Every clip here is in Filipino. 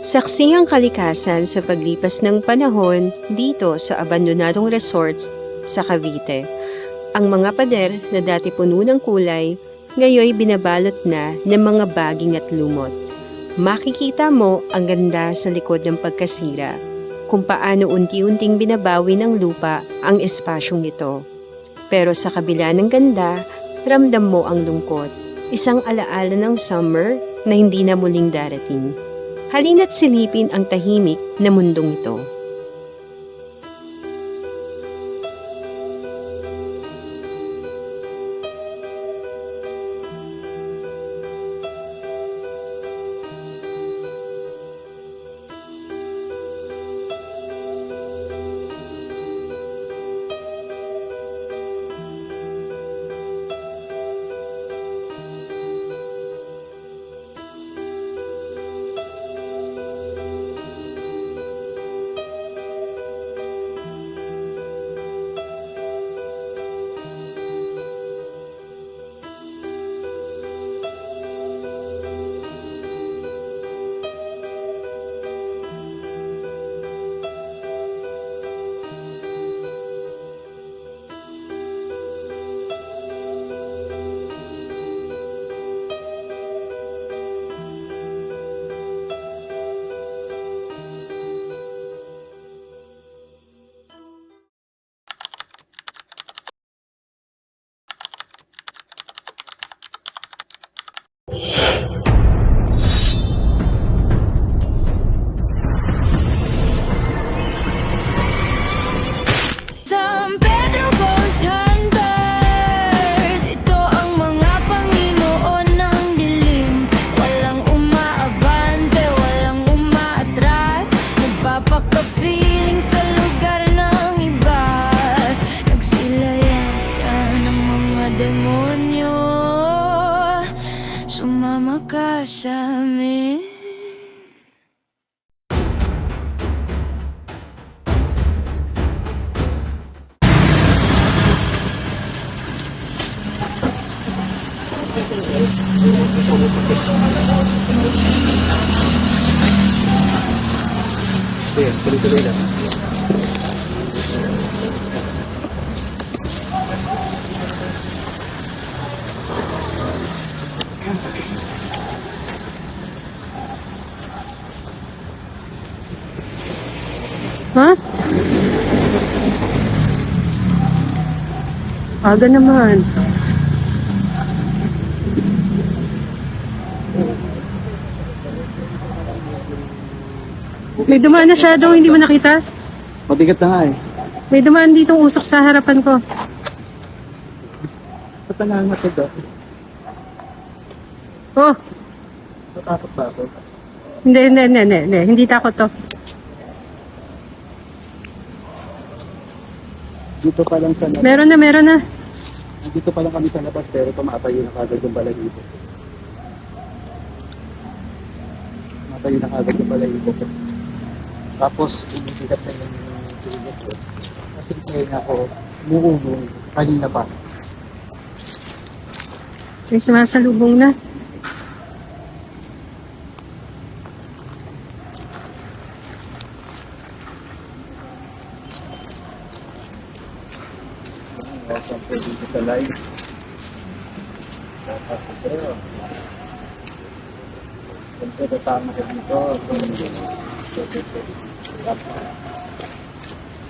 Saksi ang kalikasan sa paglipas ng panahon dito sa abandonadong resorts sa Cavite. Ang mga pader na dati puno ng kulay, ngayoy binabalot na ng mga baging at lumot. Makikita mo ang ganda sa likod ng pagkasira, kung paano unti-unting binabawi ng lupa ang espasyong ito. Pero sa kabila ng ganda, ramdam mo ang lungkot, isang alaala ng summer na hindi na muling darating. Halina't silipin ang tahimik na mundong ito. San Pedro Ghost Hunters, ito ang mga Panginoon ng dilim. Walang umaabante, walang umaatras, nagpapaka-feeling sa lugar ng iba. Nagsilayasan ang mga demonyo, sumama ka sa amin. Sige, tuloy-tuloy lang. Ha? Aga naman. May dumaan na shadow, hindi mo nakita? Mabigat na nga eh. May dumaan ditong usok sa harapan ko. Ba't nangangatid ako? Oh, Natakot ba ako? hindi. Hindi takot to. Dito pa lang sa labas. Meron na. Dito pa lang kami sa labas pero tumatayo na kagad yung balahibo. Tumatayo na kagad yung balahibo. Tapos, umibigat na yung tulog ko. Kasi kaya ako, umuunong kanina pa. May sumasalubong na. Welcome dito sa live. Dapat ito. Siyempre, tatama ka dito.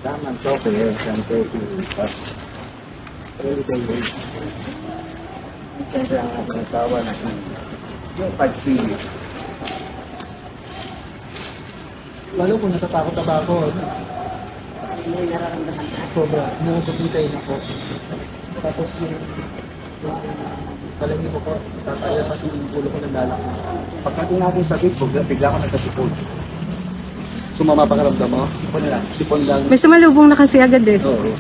Taman to, kaya siyempre, siyempre ang ating tawa na yung pagpili. Lalo kung natatakot na ba ako, may nararamdaman ka. Sobra, nakapagitay na ko. Tapos yung palagi mo ko, tataya kasi yung ulo ko naglalak. Pagdating natin sa big, bigla ko nagkasipon. Sumama pa karamdam mo? Sipon lang. Sipon lang. May sumalubong na kasi agad eh. Oo.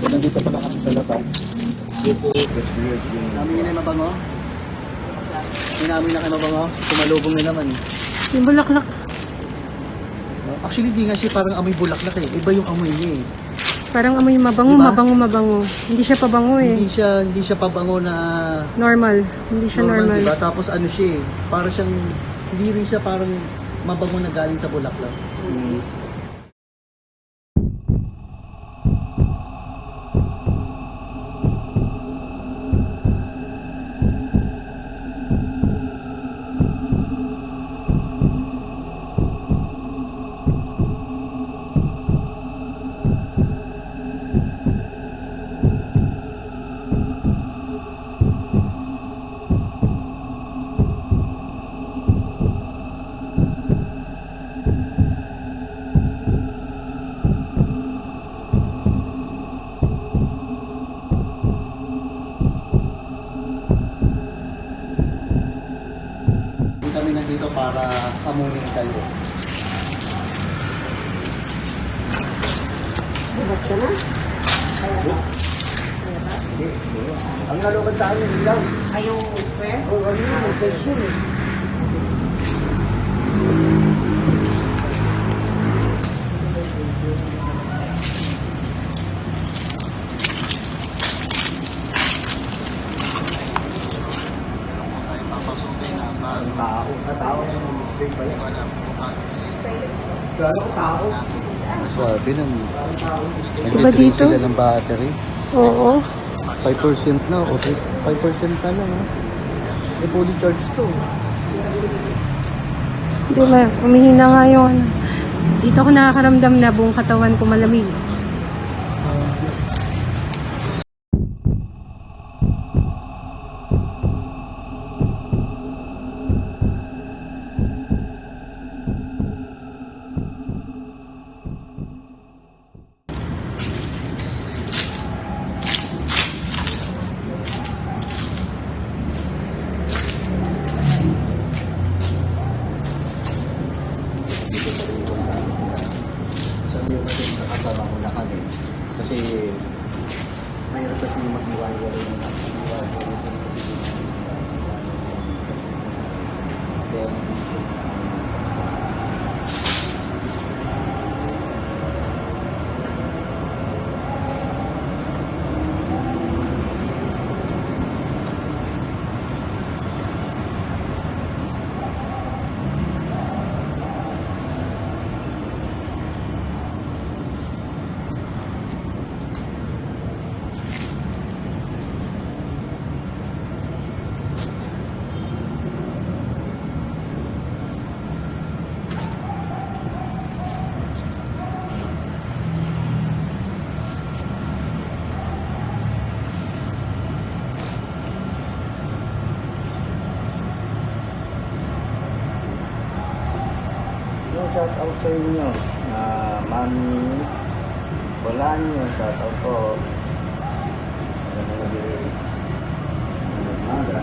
Nandito pa lang kami sa labas. Namin yun ay mabango? Namin na kayo mabango? Sumalubong na naman. Yung bulaklak. Actually, di nga siya parang amoy bulaklak eh. Iba yung amoy niya eh. Parang amoy mabango, Diba? mabango. Hindi siya pabango eh. Hindi siya pabango na Normal. Hindi siya normal. diba? Tapos ano siya eh, para siyang, hindi rin siya parang mabango na galing sa bulaklak. Hindi kami nandito para amunin kayo. Ang nalukad sa amin, ilaw. Ayaw, fair? Oo, ano yun, intention eh. Sabi nang nag-drain dito? sila ng battery. Oo. 5% na o 5% na lang. Fully charged to. Hindi ba, umihina nga yung ano. Dito ako nakakaramdam na buong katawan ko malamig. Sabi ko kasi nakasama ko na kami. Kasi mayroon kasi mag-iwalay na Then, shout out sa inyo na Mami Bolanyo, shout out po. Maga.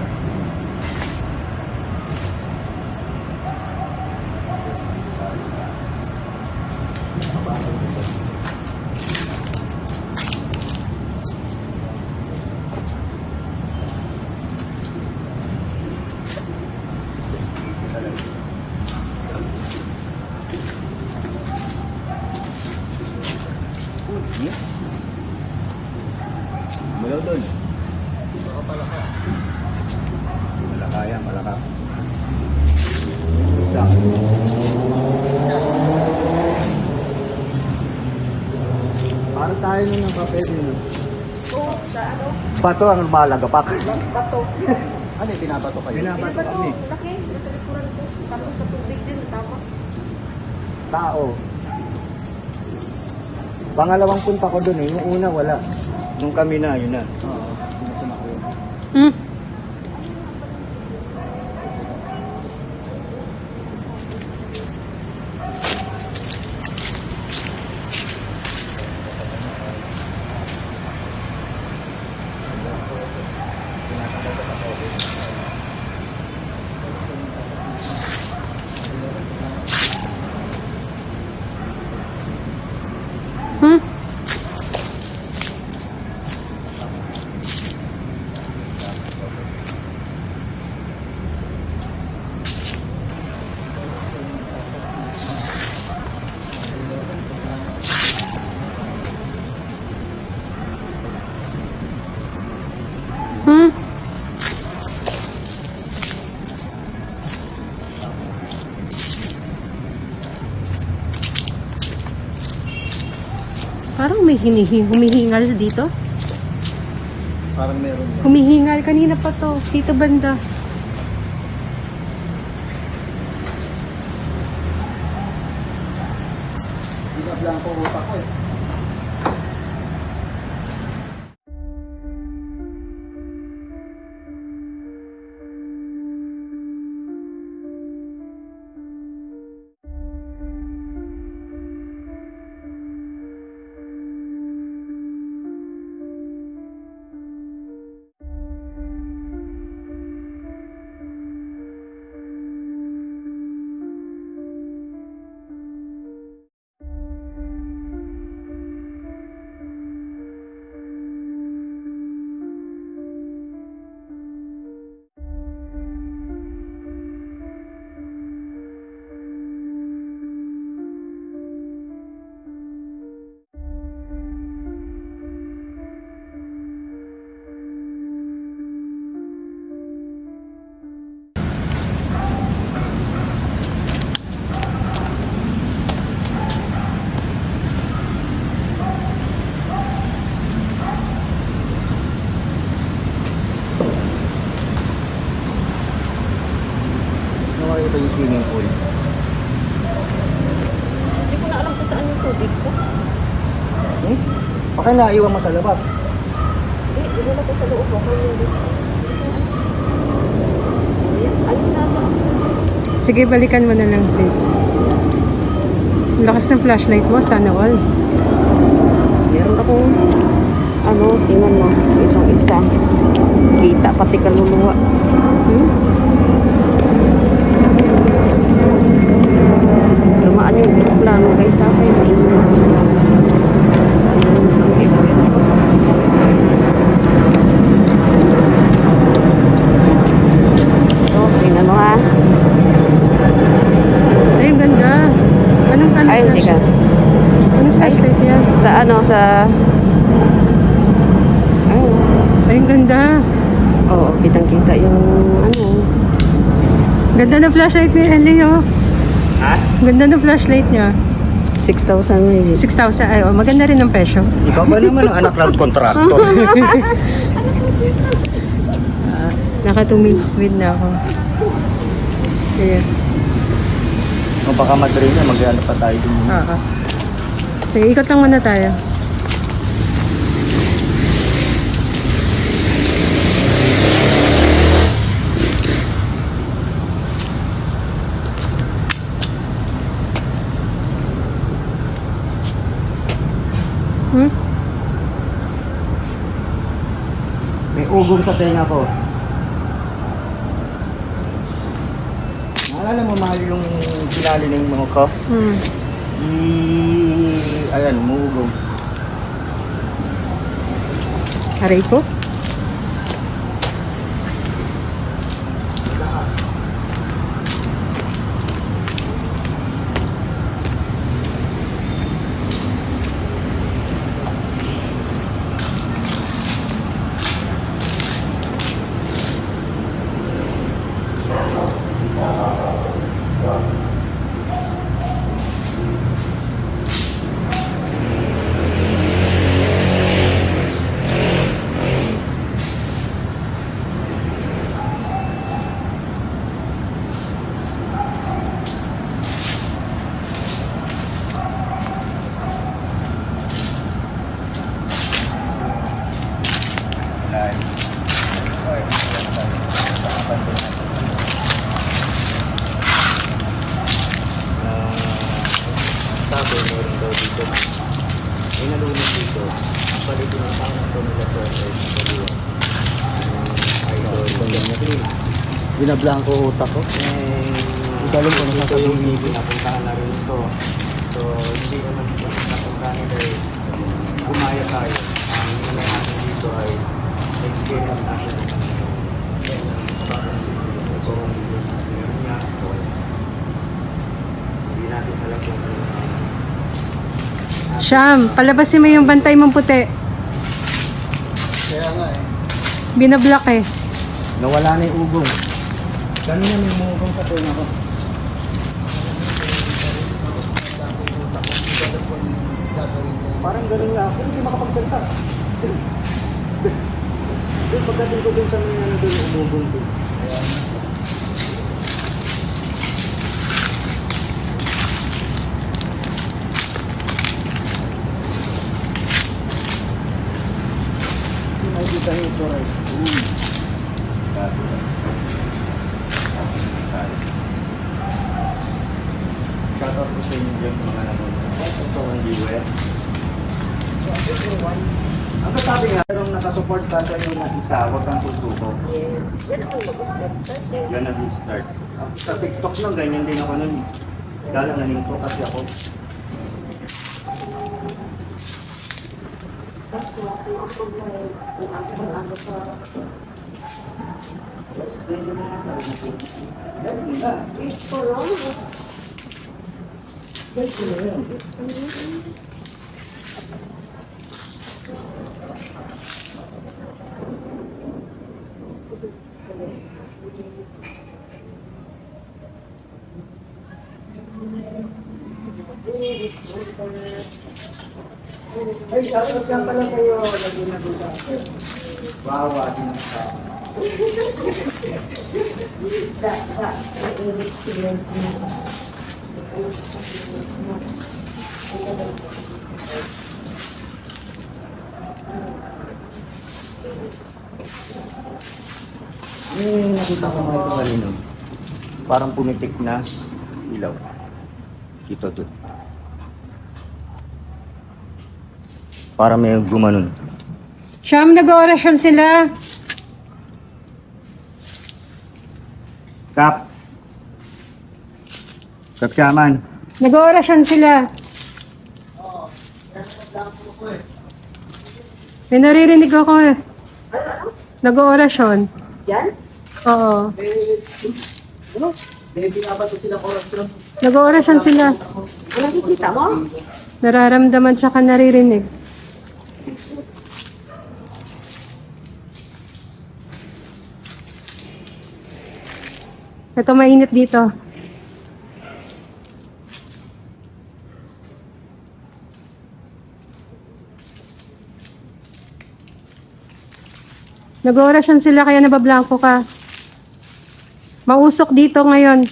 Malaw doon. Malaka yan, malaka. Para tayo na ng papel yun. Oo, sa ano? Bato ang malagapak. Bato. Ano yung binabato kayo? Binabato kami. Laki, nasa likuran ko. Tapos sa tubig din, tapos. Tao. Pangalawang punta ko doon eh. Yung una wala. Nung kami na, yun na. Oo. Hmm? Hmm? may humihingal dito? Parang meron yan. Humihingal. Kanina pa to. Dito banda. Binablaan ko utak ko eh. Nakakita yung swimming pool. Hindi ko na alam kung saan yung tubig ko. Baka naiwan mo sa labas. Hindi na ko sa loob ako yung ayun na ba? Sige, balikan mo na lang, sis. Ang lakas ng flashlight mo. Sana all. Meron akong tingnan mo, itong isa. Kita pati kaluluwa. Hmm? Lumaan yung plano guys sa akin. So, tingnan mo ha. Ay, ang ganda. Anong Ay, hindi ka. Anong flashlight yan? Sa ayun. Ay, ang ganda. Oo, kitang-kita yung Ganda ng flashlight ni Elio. Ha? Ganda ng flashlight niya. 6,000 na yun. 6,000. Ay, oh, maganda rin ang presyo. Ikaw ba naman ang anak ng kontraktor? Naka 2 minutes with na ako. Ayan. O baka madrin na, mag-ano pa tayo dun. Oo. Sige, ikot lang muna tayo. Hmm? May ugong sa tenga ko. Naalala mo mahal yung pinali ng mga ko? Hmm. Ayan, muugong. Aray ko? Sabi, meron daw dito. May nalunod dito. Balik yung tao ng Pamela Torres. Idol. Binablaan ko utak ko. Hindi alam ko naman sa yung video. Napuntahan na rin ito. So, hindi naman napuntahan nila eh. Gumaya tayo. Ang nila natin dito ay experience natin. So, meron niya. Hindi natin alam kung Sham, palabasin mo yung bantay mong puti. kaya nga eh. Binablock eh. Nawala na yung ugong. Kanina may umugong sa tenga ko. Gagawin ko Parang ganun nga ako, hindi makapagsalita. Doon, pagdating ko doon sa mga ano doon, umubuntin. Kaya, makikita niyo ito, right? Shoutout ko sa inyo dyan mga nanonood. Ito ang viewer. Ang kasabi nga, merong nakasupport ka sa iyo na isa, huwag kang tutuko. Yes. Yan ang mag-start eh. Yan ang start. Sa TikTok lang, ganyan din ako nun. Galanganin ko kasi ako. Ay, shoutout lang pala kayo. Laguna ko sa Wawa din ang tao. Nakita ko mga ito kanino. Parang pumitik na ilaw. Dito doon. Para may gumanon. Siyam, nag-orasyon sila. Kap! Kapsyaman! Nag-orasyon sila. May naririnig ako eh. Nag-orasyon. Yan? Oo. May pinabato sila korasyon. Nag-orasyon sila. Walang kikita mo? Nararamdaman tsaka naririnig. Ito mainit dito. Nag-orasyon sila kaya nabablanko ka. Mausok dito ngayon.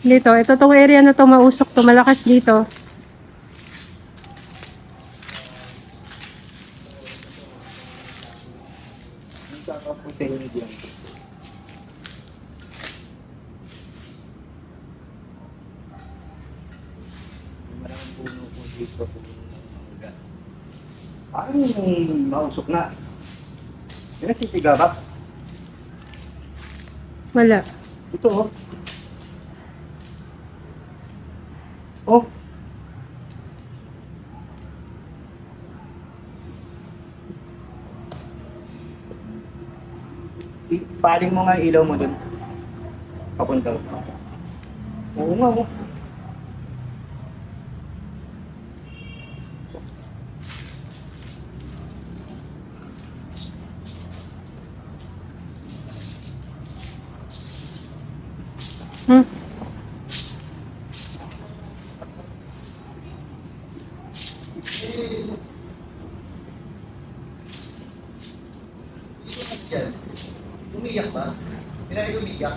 Dito, ito tong area na to mausok to, malakas dito. Ang kakaputin niyo dyan. Maraming puno po dito. Parang mausok na. May nagsisiga ba? Wala. Ito oh. Oh. Ipaling mo nga yung ilaw mo dun. Papunta. Oo nga oh. Hmm? Umiyak ba? Pinay umiyak?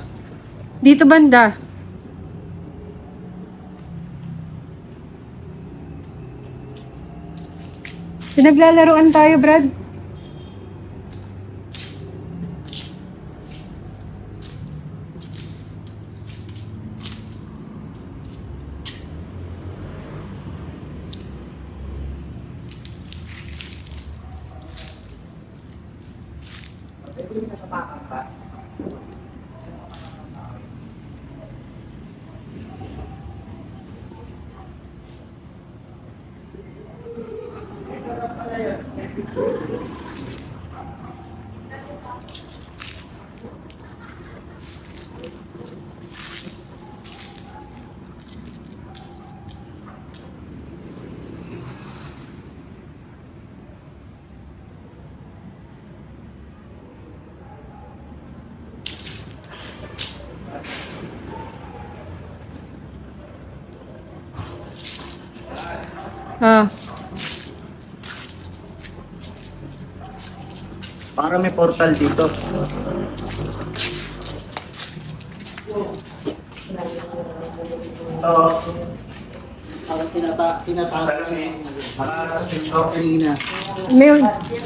Dito banda. Pinaglalaroan tayo, Brad. Ah, Para may portal dito. Oo. Parang tinatago kanina. may,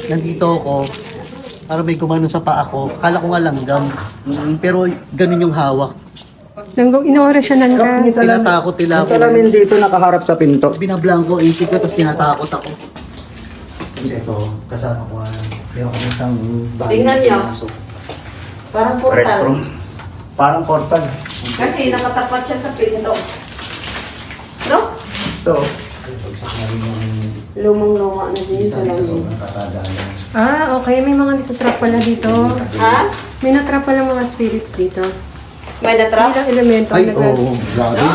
Nandito ako. Para may gumano sa paa ko. Akala ko nga langgam. Pero ganun yung hawak. inora siya ng Tinatakot nila ako. Salamin dito nakaharap sa pinto. Binablangko, isip ko, tapos tinatakot ako. Kasi ito, kasama ko meron kami isang bahay. Tingnan niyo. Pinasok. Parang portal. Restroom. Parang portal. Kasi nakatapat siya sa pinto. No? Ito. Pagsak na rin yung Lumang-luma na din isa sa nito langit. sobrang katagalan. Okay. May mga natatrap pala dito. Ha? May natrap pala mga spirits dito. May natrap? Ilang elemento. Ay, oo, grabe.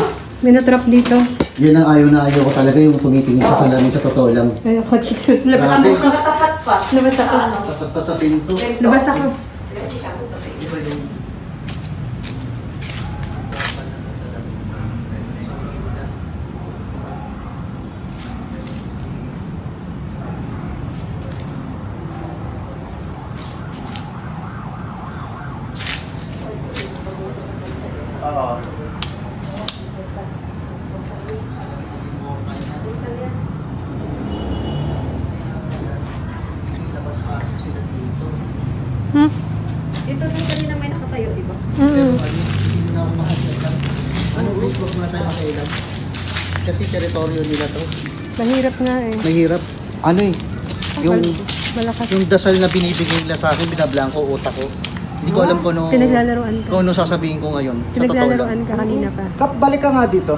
May natrap dito. Yun ang ayaw na ayaw ko talaga yung tumitingin sa salamin sa totoo lang. Ay, ako dito. Labas Grabe. ako. Nakatapat pa. Labas ako. Tapat pa sa pinto. Labas ako. Iba yung Hmm? Dito rin kanina may nakatayo, di ba? ano, Facebook na tayo makailan. Kasi teritoryo nila to. Mahirap nga eh. Mahirap. Ano eh, yung Malakas. yung dasal na binibigay nila sa akin, binablanko utak ko. Hindi ko alam kung ano, Pinaglalaroan ka. kung ano sasabihin ko ngayon. Sa totoo Pinaglalaroan lang. ka kanina pa. Kap, balik ka nga dito.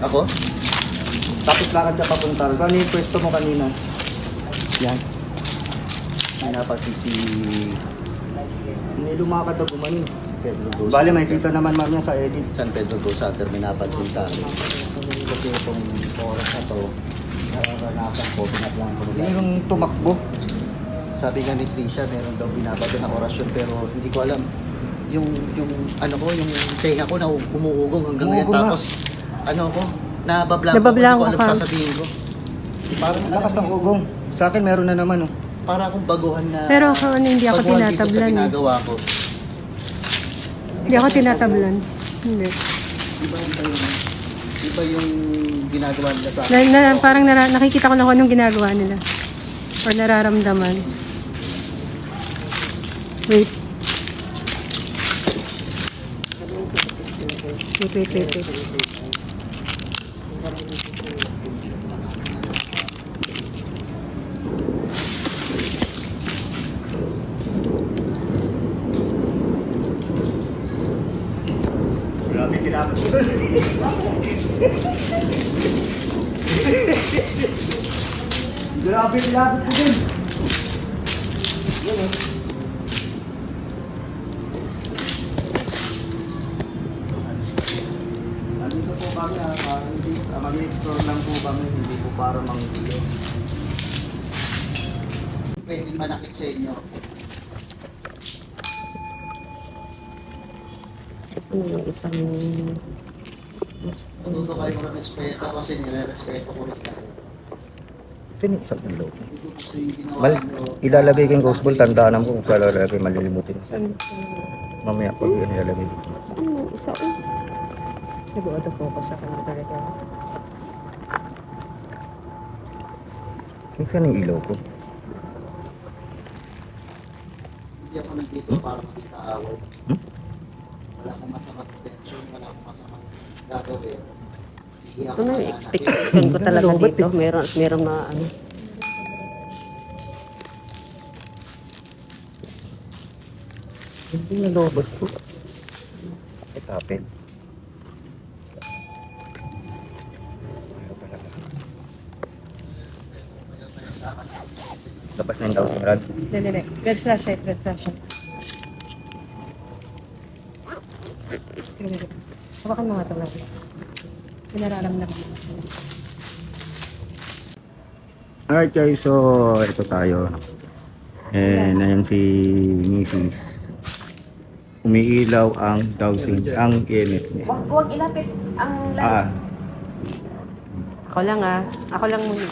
Ako? Tapos lakad ka papunta. Ano yung pwesto mo kanina? Yan. Pinapasisi Hindi lumakad na gumanin. Pedro Gosa. Bali, may kita naman mamaya sa edit. San Pedro Gosa, minapansin sa akin. Kasi itong oras na to, nararanasan ko, binablanko Hindi nila. yung tumakbo. Sabi nga ni Tricia, meron daw binabado na orasyon pero hindi ko alam. Yung ano ko, yung tenga ko na umuugong hanggang ngayon. Umuugong na. Tapos ano ko, nabablanko ko, hindi Nabablanko ko alam ka. sasabihin ko. Parang Lakas ng ugong. Sa akin meron na naman oh. para akong baguhan na Pero ako, hindi ako baguhan dito sa tinatablan eh. ginagawa ko. Hindi ako tinatablan. Hindi. Iba yung ginagawa nila sa Parang nakikita ko na kung anong ginagawa nila. Or nararamdaman. Wait. Wait. Grabe tinapos ko doon. Grabe tinapos ko doon. Nandito po kami mag-explore lang po kami, hindi po para manggulo. pwedeng manakit sa inyo. Ano yung isang... Natuto kayo ng respeto kasi nire-respeto ko rin kayo. Pinuksan ng loob. Kasi yung ginawa Mal, nyo, ilalagay ko yung ghost ball, tandaan mo kung kailan lalagay, malilimutin. Mamaya pag yun ilalagay. Ano, isa o? Siguro ito focus sa kanya talaga. Saan yung ilaw ko? hindi ako nandito para makita-away. Wala akong masamang intention, wala akong masamang gagawin. Hindi ako Ito na yung mananakit. expectation ko talaga dito. Meron na ano. Hindi na lobot ko. It happened. Labas na yung daw sa rad. Dali. Red flashlight. Hawakan mo nga ito lang. Pinararamdaman mo. Alright guys, so ito tayo. And ayan si Mrs. Umiilaw ang dowsing, ang EMF niya. Huwag ilapit ang light. Ako lang ah. Ako lang muna.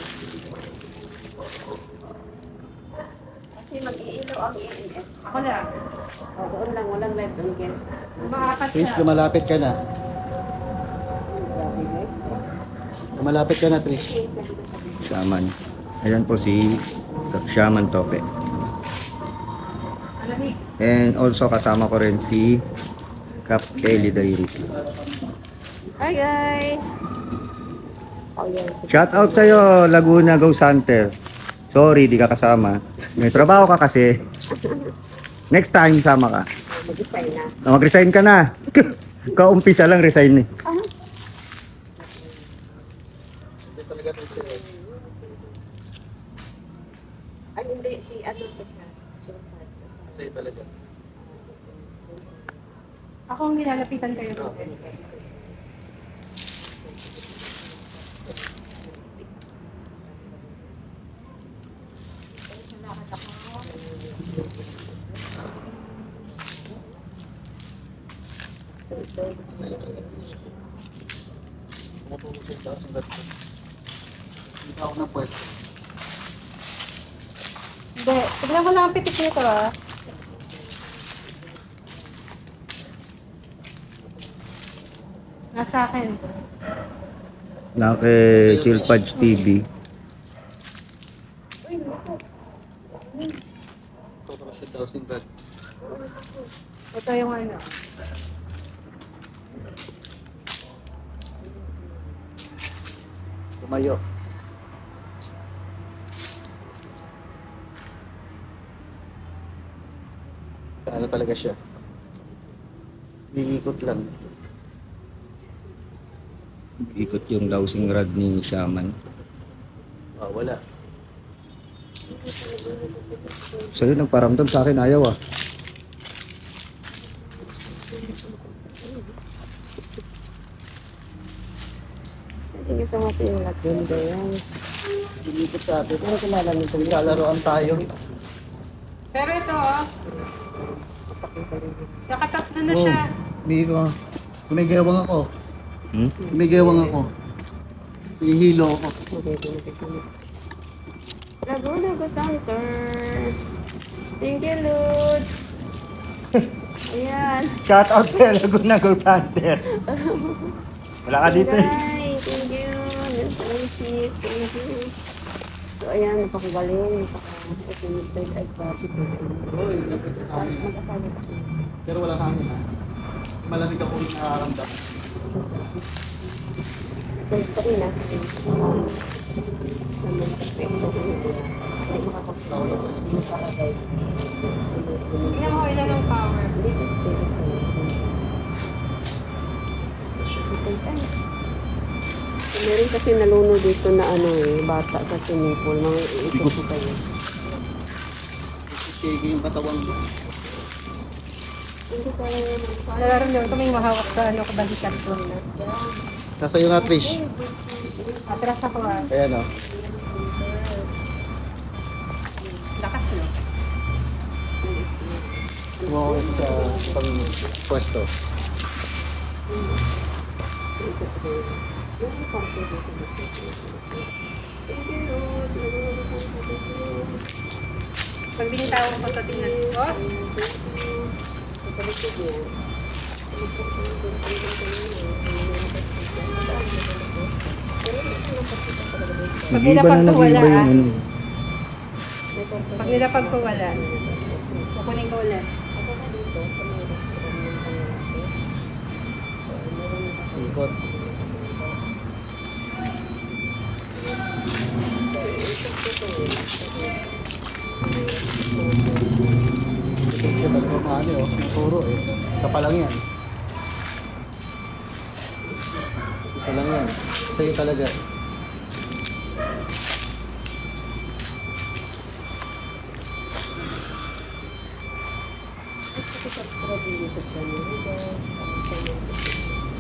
Kasi mag-iilaw ang EMF. Ako lang. O, doon lang, walang live on guest. Makakat Tris, siya. lumalapit ka na. Grabe guys. Lumalapit ka na, Tris. Shaman. Ayan po si Shaman Tope. Malamig. And also kasama ko rin si Cap Kelly Dairis. Hi guys! Oh, yan. Shout out sa'yo, Laguna Ghost Hunter. Sorry, di ka kasama. May trabaho ka kasi. Next time, sama ka. Mag-design na. Mag-resign ka na. Kaumpisa lang resign eh. Ay, hindi. Si ano pa siya. Sa'yo talaga. Ako ang nilalapitan kayo. Dito ako na pwesto. Hindi. Tignan mo lang ang pitik nito ah. Nasa akin. Na kay Chill Fudge TV. Ito para sa dowsing rod. Ito yung ano. Tumayo. Ano talaga siya? Iikot lang. Ikot yung dowsing rod ni Shaman. Ah, wala. Sa'yo nagparamdam, sa akin ayaw ah. Hindi sa mga pinag ganda yan. Iikot sa atin. Ano kilala nito? Lalaroan tayo. Pero ito oh. Nakatatlo na Oh, siya. Hindi ko. Gumigewang ako. Hmm? Gumigewang ako. Ihilo ako. Laguna Ghost Hunter. Thank you, Lord. Ayan. Shout out kay Laguna Ghost Hunter. Wala ka dito eh. Guys, thank you. Friendship, thank you. So, ayan, napakagaling. Napaka-optimistic at positive. Uy, lapit yung hangin. Mag-asabi pa siya. Pero walang hangin ha. Malamig ako yung nakaramdam. So, ito rin na. Naman, perfecto. Hindi makakapagpapalabas. Hindi para guys. Tingnan mo ilan ang power. Hindi ko spirit ko. Meron kasi naluno dito na ano eh, bata sa swimming pool. Mga iikot ko kayo. Shake yung katawan mo. Hindi ko alam naman. Nararamdaman ko may mahawak sa ano, kabalikat ko na. Nasa iyo nga, Trish. Atras ako ah. Ayan o. Lakas no? Tumawa ko sa pang-pwesto. Pag binitawan ko ito, tingnan ko. Pag nilapag ko wala nag-iba ah. yung ano. Pag nilapag ko wala. Kukunin ko ulit. Ikot. Ikot siya talaga maano eh. Puro eh. Isa pa lang yan. Isa lang yan. Sa'yo talaga.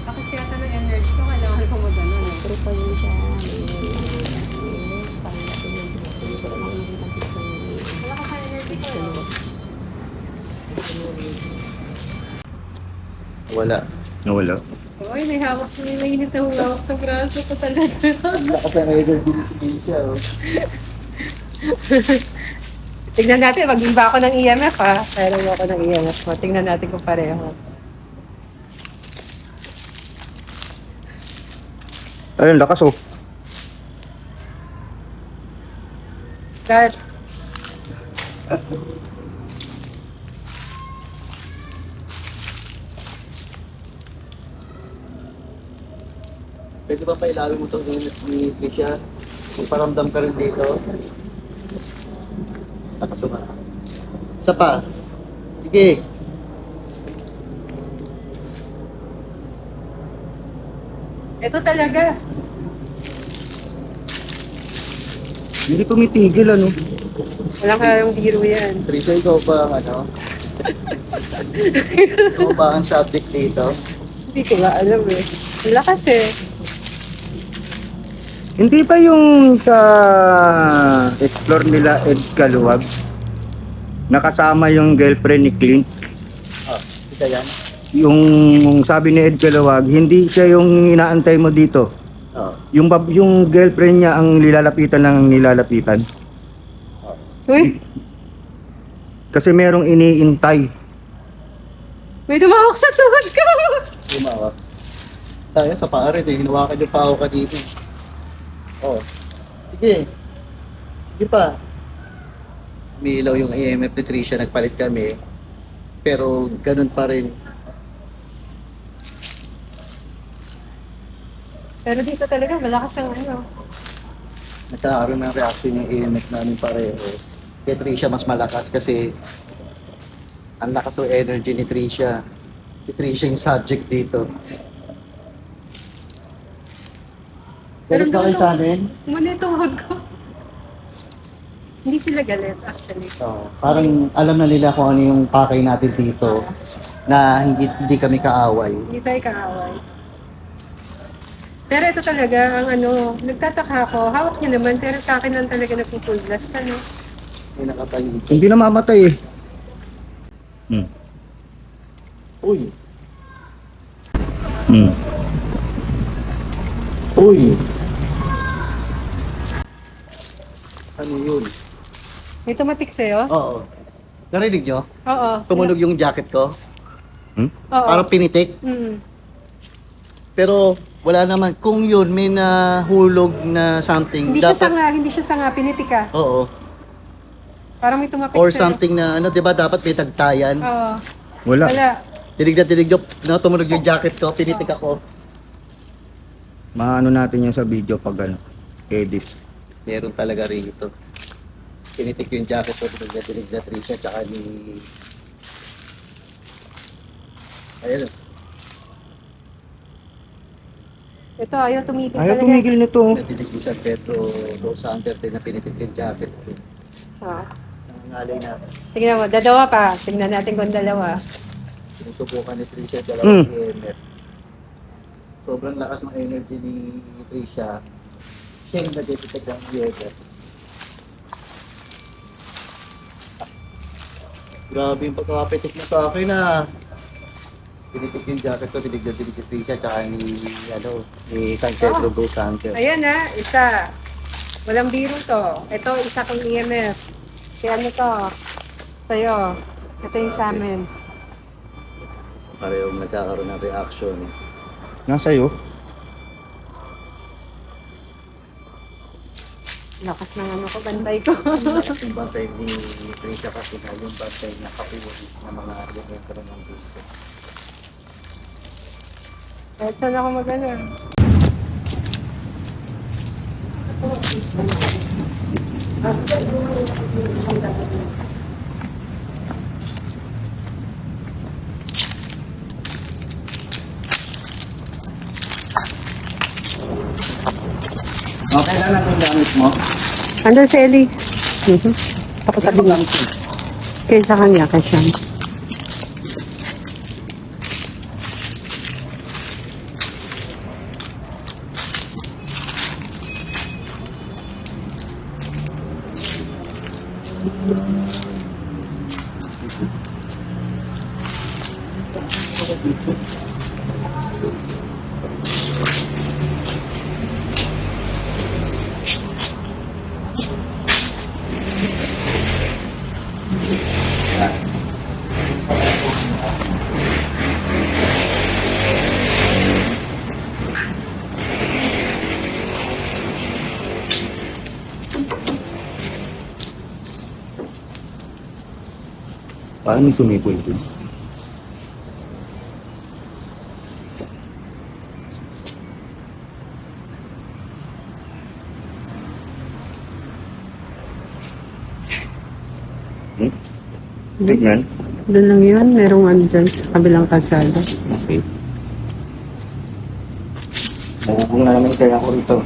Kasi yata ng energy ko, kailangan ko mag-ano. Pero pa yun siya. Parang natin yung hindi ko lang makikita sa Wala ka sa energy ko. No? Wala. Nawala. Uy, may hawak na may init na hawak sa braso ko talaga. Lakas ng energy ni siya. Oh. Tignan natin, mag-iba ako ng EMF ha. Meron ako ng EMF mo. Tignan natin kung pareho. Ayun, lakas oh. Dad, Pwede ba pailawin mo itong init ni Trisha? Kung paramdam ka rin dito. Lakas ba? Isa pa. Sige. ito talaga. Hindi tumitigil ano. Walang kayong biro yan. Trisha, ikaw ba ang ano? Ikaw ba ang subject dito? Hindi ko nga alam eh. Ang lakas eh. Hindi ba yung sa explore nila Ed Kaluwag? Nakasama yung girlfriend ni Clint. Oh, isa yan? Yung sabi ni Ed Kaluwag, hindi siya yung inaantay mo dito. Oh. Yung girlfriend niya ang nilalapitan ng nilalapitan. Uy, Kasi merong iniintay. may tumawak sa tuhod ko. Lumawa. Sayang sa paa rin eh. Hinawakan yung paa ko kanina. Oh. Sige. Sige pa. Umiilaw yung EMF ni Trisha. Nagpalit kami. Pero ganun pa rin. Pero dito talaga malakas ang ano. Nagkakaroon ng reaction yung EMF namin pareho. Kaya Trisha mas malakas kasi ang lakas ng energy ni Trisha. Si Trisha yung subject dito. Galit ka kayo sa amin? Muna yung tuhod ko. Hindi sila galit actually. Oo. Parang alam na nila kung ano yung pakay natin dito na hindi kami kaaway. Hindi tayo kaaway. Pero ito talaga, ang ano, nagtataka ako, hawak niya naman, pero sa akin lang talaga napupulblast ka, no? May nakapaligid. Hindi na mamatay eh. Uy! Hmm. Uy! Ano yun? May tumatik sa'yo? Oo. Narinig nyo? Oo. Tumunog yung jacket ko. Oo. Parang pinitik. Mm. Pero wala naman. Kung yun, may nahulog na something. Hindi siya sanga, hindi siya sanga, pinitik ka. Oo. Parang may tumapik Or sa'yo. something na, ano, di ba dapat may tagtayan? Oo. Wala. Wala. Tinig nyo, no, tumunog yung jacket ko, pinitik ako. Maano natin yan sa video pag ano, edit. Meron talaga rito. Pinitik yung jacket ko, tinig na Trisha, tsaka ni... Ayun. Ito, ayaw tumigil Ayaw talaga. tumigil nito. Natinig yung San Pedro Dos Santos na pinitik yung jacket ko. Oo. Nangalay na. Tingnan mo, dalawa pa. Tingnan natin kung dalawa. Sinusubukan ni Trisha Hmm. dalawang EMF. Sobrang lakas ng energy ni Trisha. Siya yung nag-detect ng EMF. Grabe yung pagkakapitik mo sa akin ah. Pinitik yung jacket ko, tinig ni Trisha, tsaka ni San Pedro Dos Santos. Ayan na, isa. Walang biro to. Ito, isa kong EMF. Kaya ano to? Sa'yo. Ito yung sa amin. Parehong nagkakaroon ng reaction. Nasa iyo. Lakas ng ano ko, bantay ko. Lakas yung bantay ni Trisha kasi na yung bantay na kapulis na mga elemento ng gusto. Kahit saan ako mag-ano. Okay lang lang yung gamit mo. Andun si Ellie. Pakitabi mo. Kaya sa kanya, kay Sean. Paano may sumipol ito? Tignan. Doon lang yun. Merong ano dyan sa kabilang kalsada. Okay. Mahubong na naman kaya ako rito.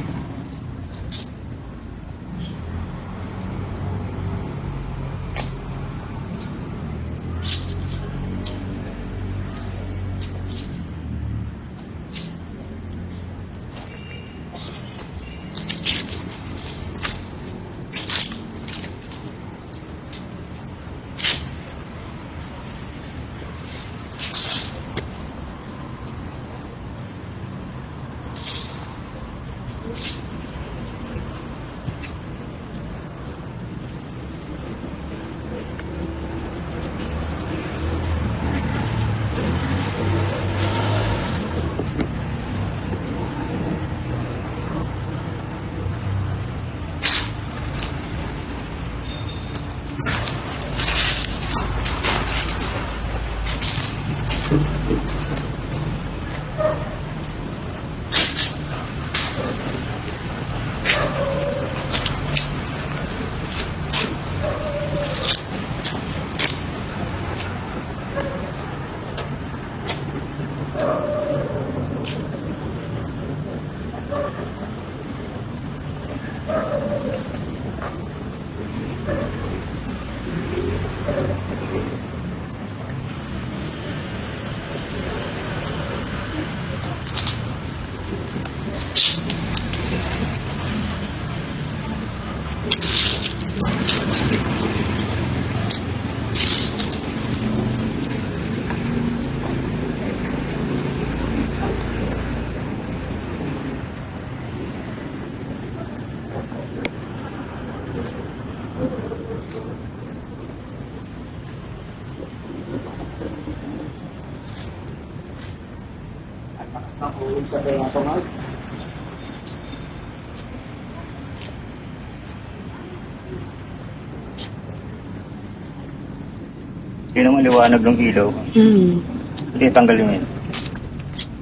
Hindi naman liwanag ng ilaw. Hindi, tanggalin mo yun.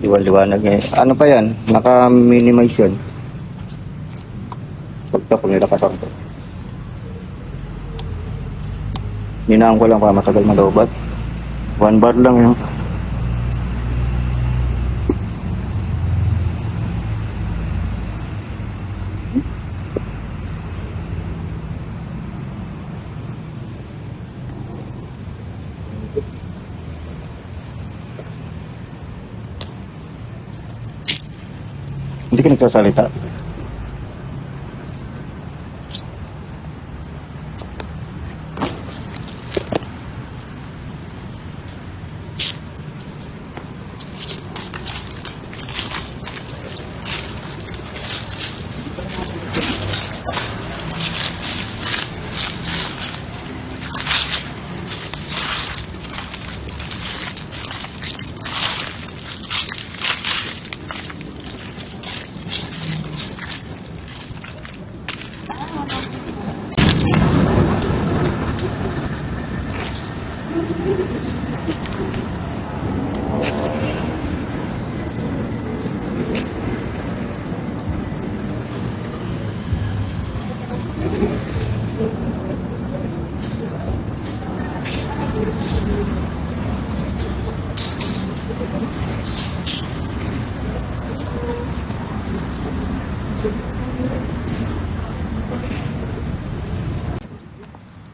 Liwanag eh. Ano pa yan? Naka-minimize yan. Pagka kung nilakasan ko. Ninaan ko lang para matagal malobat. 1 bar lang yun. Hindi ka nagsasalita.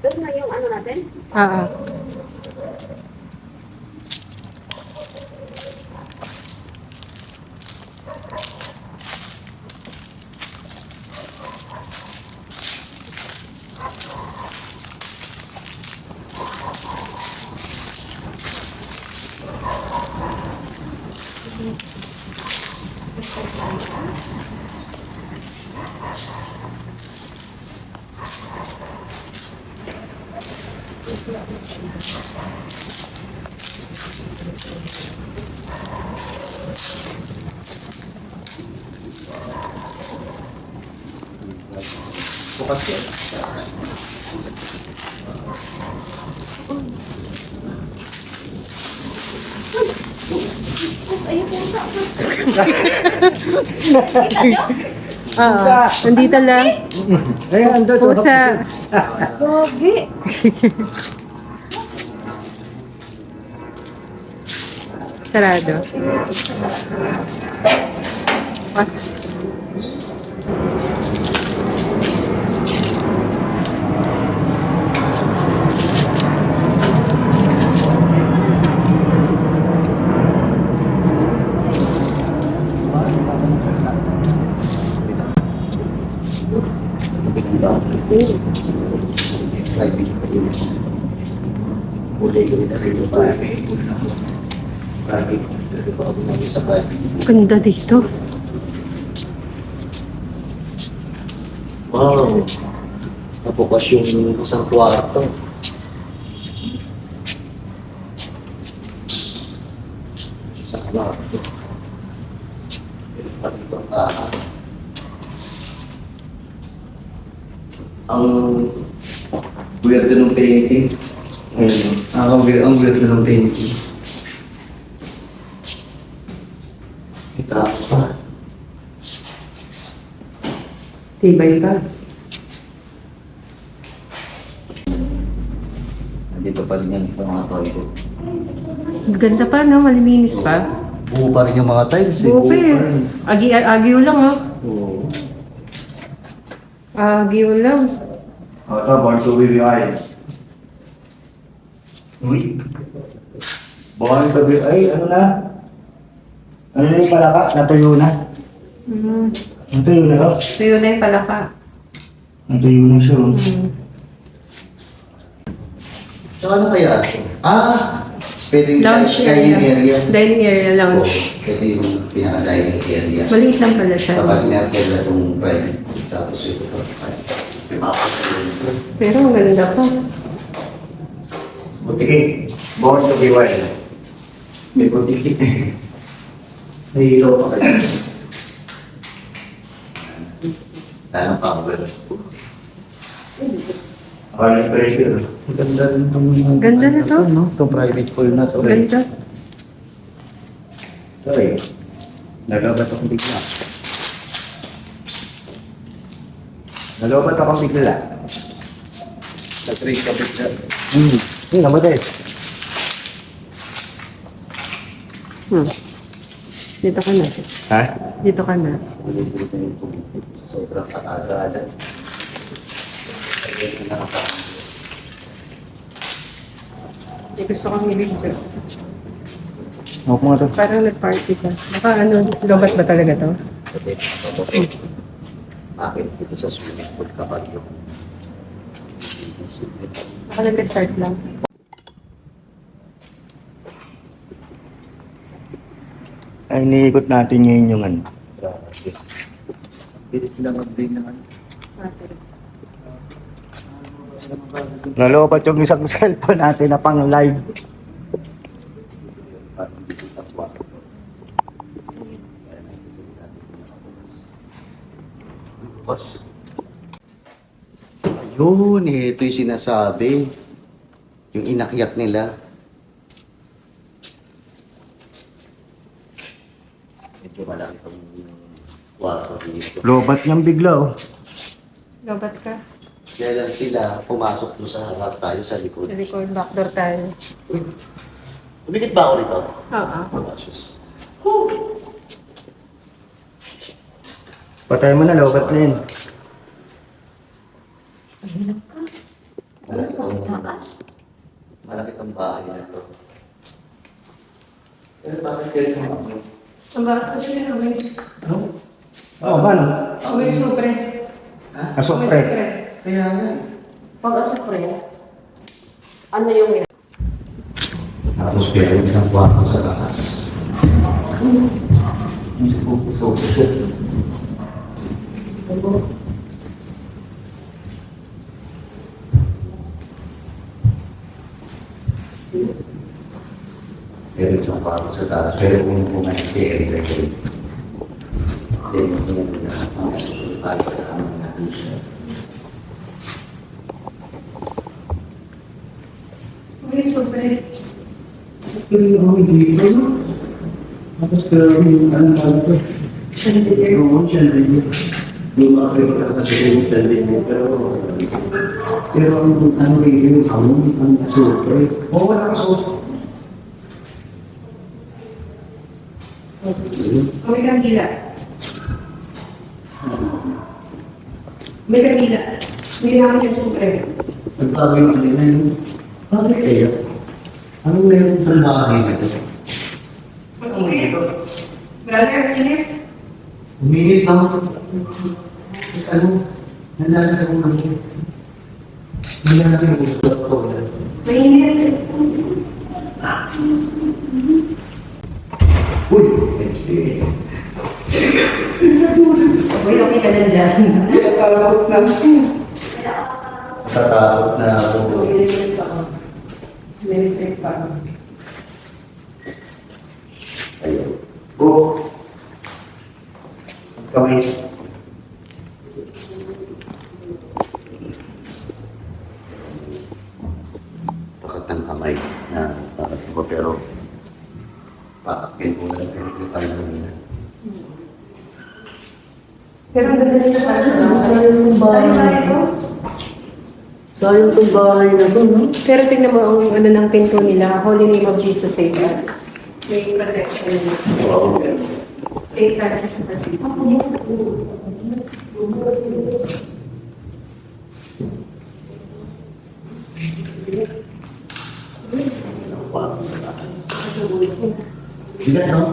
Doon na yung ano natin. Oo. Bukas yan. Nandito lang. Ayan, ando. Pusa. Sarado. Pas. Ganda dito. Wow. Nabukas yung isang kwarto. Isang kwarto. Ang weird ng painting. Ang weird ng painting. Ito pa. Tibay pa. Nandito pa rin yan yung mga toilet. Ganda pa, no? Maliminis pa. Buo pa rin yung mga tiles. Buo pa eh. pa rin. Agyo lang, oh. Oo. Agyo lang. Ito, born to be wild. Uy. Born to be, ay, ano na? Ano na yung palaka? Natuyo na. Natuyo na ba? Tuyo na yung palaka. Natuyo na siya. Oh. So ano kaya? Pwedeng Lounge dining area. Dining area, lounge. Ito yung pinaka-dining area. Maliit lang pala siya. Kapag inatel na itong private. Tapos ito pa. Pero maganda pa. Butiki. Born to be wild. May butiki. May ilaw pa kayo. Tanong power. Parang pressure. Ganda rin itong... Ganda na to. No? Itong private pool na to. Ganda. Sorry. Nalobat akong bigla. Nalobat akong bigla. Nag-trade ka bigla. Namatay. Dito ka na. Ha? Dito ka na. Sobrang kakagalan. Gusto kong i-video. Ako nga to. Parang nag-party ka. Baka ano, lobat ba talaga to? Bakit dito sa swimming pool kapag yung Baka nag-start lang. Ay, iniikot natin ngayon yung ano. Pilit sila mag-day naman. Nalobat yung isang cellphone natin na pang live. Parang dito sa kwarto. Boss. Ayun, ito yung sinasabi. Yung inakyat nila. Medyo malaki itong kwarto dito. Lobat niyang bigla oh. Lobat ka. Kaya lang sila pumasok doon sa harap, tayo sa likod. Sa likod, backdoor tayo. Umikit ba ako rito? Oo. Sus. Patay mo na, lobat na yun. Malaki ang bahay na to. Pero bakit kayo naman? Ang bakit kasi yun, may Oo, paano? supre. Asopre. Kaya nga. Pag-asapre, ano yung Tapos meron ng kwarto sa taas. Hindi po puso. Meron sa kwarto sa taas. Pero kung kumain si Eric, hindi mo na ang susunod tayo natin siya. yung sobre. Pero yung dito, no? Tapos yung ano ko. Chandelier. Oo, chandelier. Yung mga kayo kasi yung chandelier. Pero ang ano rin yung sound, ang super. Oo, wala ka super. May kanila. May kanila. May namin yung sobre. Nagbago yung kanina yun. Bakit kayo? Anong meron sa bahay na ito? Brother, kanila. Uminit lang. Tapos ano? Nalala ko kami. Hindi natin gusto ko. Mainit. Uy! Uy, okay ka lang dyan. Natatakot na. Natatakot na ako. Minute pa. Ayun. Go! Kamay. Takat ng kamay na parang ko pero pakakin ko na pinipilitan na nila. Pero ang ganda nito para sa bahay ko. Sayang itong bahay na to, no? Pero tingnan mo ang ano ng pinto nila. Holy Name of Jesus Save Us. May protection. Oo. St. Francis of Assisi. Hindi, no?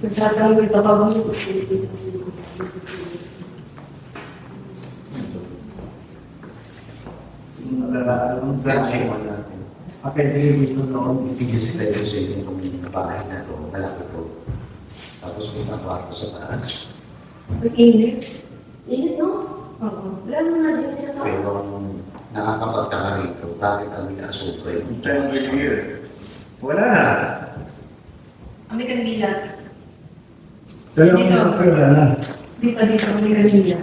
Masarap ang gulto ka ba? Ang friendship natin. Apparently, dito noon, itigis sila yung sa yung bahay na to, malaki to. Tapos may isang kwarto sa taas. Ang init. Init, no? Oo. Wala mo na din tinatawag. Pero nakakapagtaka rito, bakit kami asupre? Wala na. May kandila. Dalawang Dito. wala na. Di pa dito, may kandila.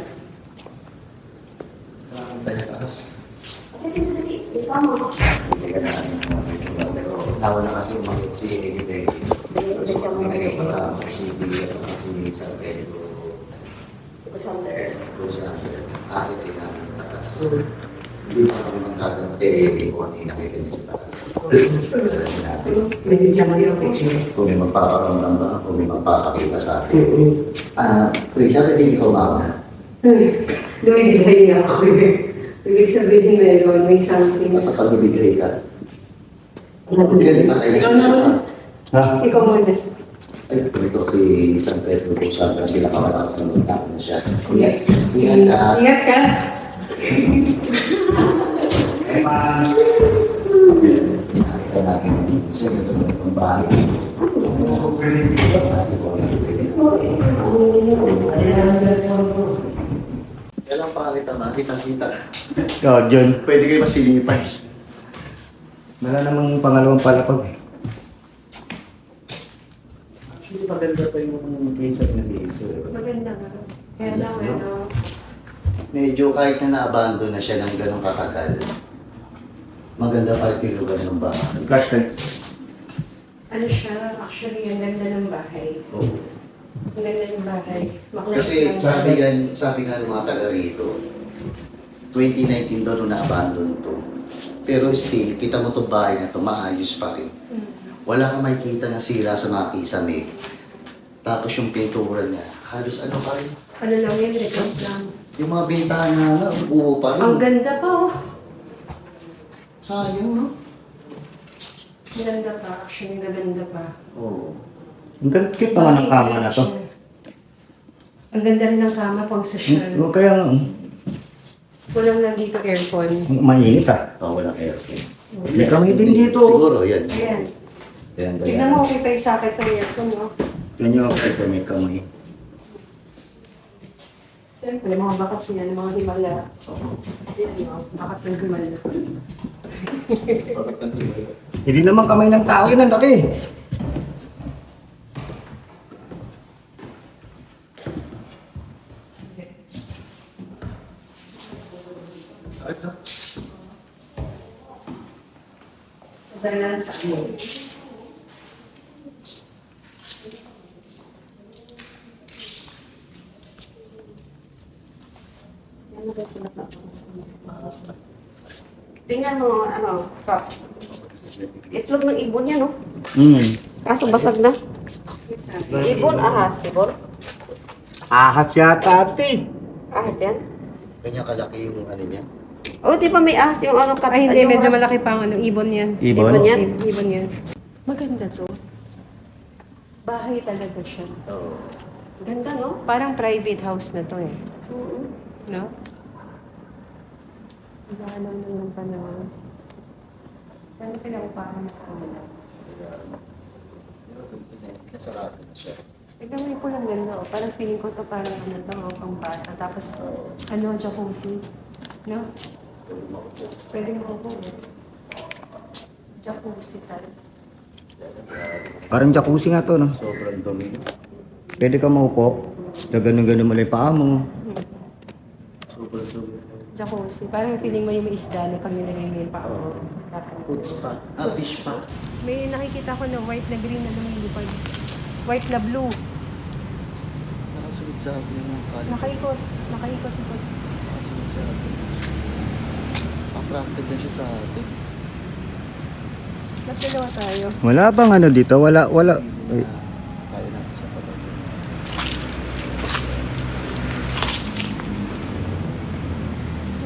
Tama. Hindi ka na pero nawala kasi umakit si Egide. Pinagay pa sa si Bia at si San Pedro. Sander. Akit din namin. Hindi pa kami magkagante kung ano yung nakita niya sa taas. May naman yung pictures. Kung may magpaparamdam ba, kung may magpapakita sa atin. Richard, hindi ikaw mauna. Lumibigay niya ako. Ibig sabihin meron, may something. Basta pagbibigay ka. Ikaw Hindi ka tayo susunod. Ha? Ikaw muna. Ay, kung ito si San Pedro kung saan ka pinakamalakas ng magkakaroon na siya. Sige. Ingat ka. Ingat ka. Nakita natin sa ito ng bahay. Yan ang pangalit naman, kitang-kita. Oh, John, pwede kayo masilipan. Wala namang pangalawang palapag eh. Actually, maganda pa yung kaysa na dito. Maganda nga. Kaya lang, ano, Medyo kahit na na-abandon na siya ng ganong katagal, maganda pa yung lugar ng bahay. Flashlight. ano siya, actually, ang ganda ng bahay. Oo. Ang ganda ng bahay. Maklas Kasi lang sabi nga ng mga taga rito, 2019 daw nung na-abandon to. Pero still, kita mo itong bahay na ito, maayos pa rin. Wala kang makikita na sira sa mga kisame. Tapos yung pintura niya, halos ano pa rin. Ano lang yun, recount lang. Yung mga bintana na, buo pa rin. Ang ganda pa, oh. Sayang, no? Maganda pa, actually, gaganda pa. Oo. Ang ganda pa nga ng kama na to. Ang ganda rin ng kama, pang social. Kaya nga, Walang lang dito aircon. mainit ah. Oh, walang aircon. May kami din dito. Siguro, yan. Ayan. Yan, Tignan mo, okay tayo sa akin ng aircon, no? Yan yung ito may kamay. Siyempre, mga bakat niya, mga himala. Ayan, no? Bakat ng himala. Hindi naman kamay ng tao yun, ang laki. Dala sa amin. Tingnan mo, ano, Kap. Itlog ng ibon yan, no? Hmm. Kaso basag na. Ibon, ahas, ibon. Ahas yata ate. Ahas yan. Kanya kalaki yung ano niya. Oh, di ba may ahas yung ano, Kap? Ay, hindi. yung Medyo rat- malaki pa ang ano, ibon yan. Ibon yan? Ibon yan. Maganda to. Bahay talaga siya. Ganda, no? Parang private house na to eh. Oo. No? Iba lang ng panahon. Saan pinaupahan na kanila? Tignan mo yung pulang ganda oh. Parang feeling ko to parang ano to, oh, pang bata. Tapos, ano, jacuzzi. No? Pwede mo po. Jacuzzi tayo. Parang jacuzzi nga to, no? Sobrang dumi. Pwede ka maupo. Ganun-ganun mo lang yung paa mo. Sobrang dumi. Jacuzzi. Parang feeling mo yung may isda na pag nilagay mo yung paa mo. Food spot. Ah, fish spot. May nakikita ko na white na green na lumilipad. White na blue. Nakasunod sa akin yung kala. Nakaikot. Nakaikot. Nakasunod sa akin. Attracted na siya sa atin. Ba't dalawa tayo? Wala bang ano dito? Wala. Ay, Kaya natin sa pagkakas.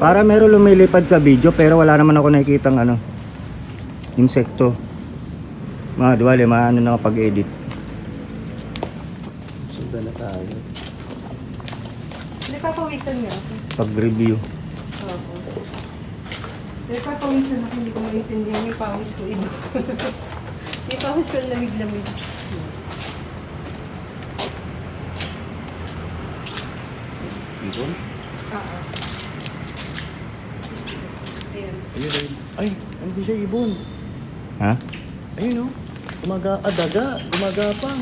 para meron lumilipad ka video pero wala naman ako nakikitang ano. Insekto. Mga diwali, maano na pag-edit. Sundan na tayo. Nagpapawisan nga ako. Pag-review. Oo. Nagpapawisan ako, hindi ko maintindihan yung pawis ko iba. Yung pawis ko lamig-lamig. Ibon? Oo. Ayan. Ayun, ayun. Ay, hindi siya ibon. Ha? Ayun oh. Daga. Gumagapang.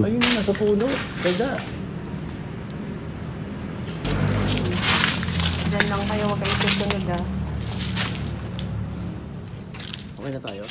Ayun, nasa puno. Daga. Diyan lang kayo, huwag kayo susunod ah. Okay na tayo?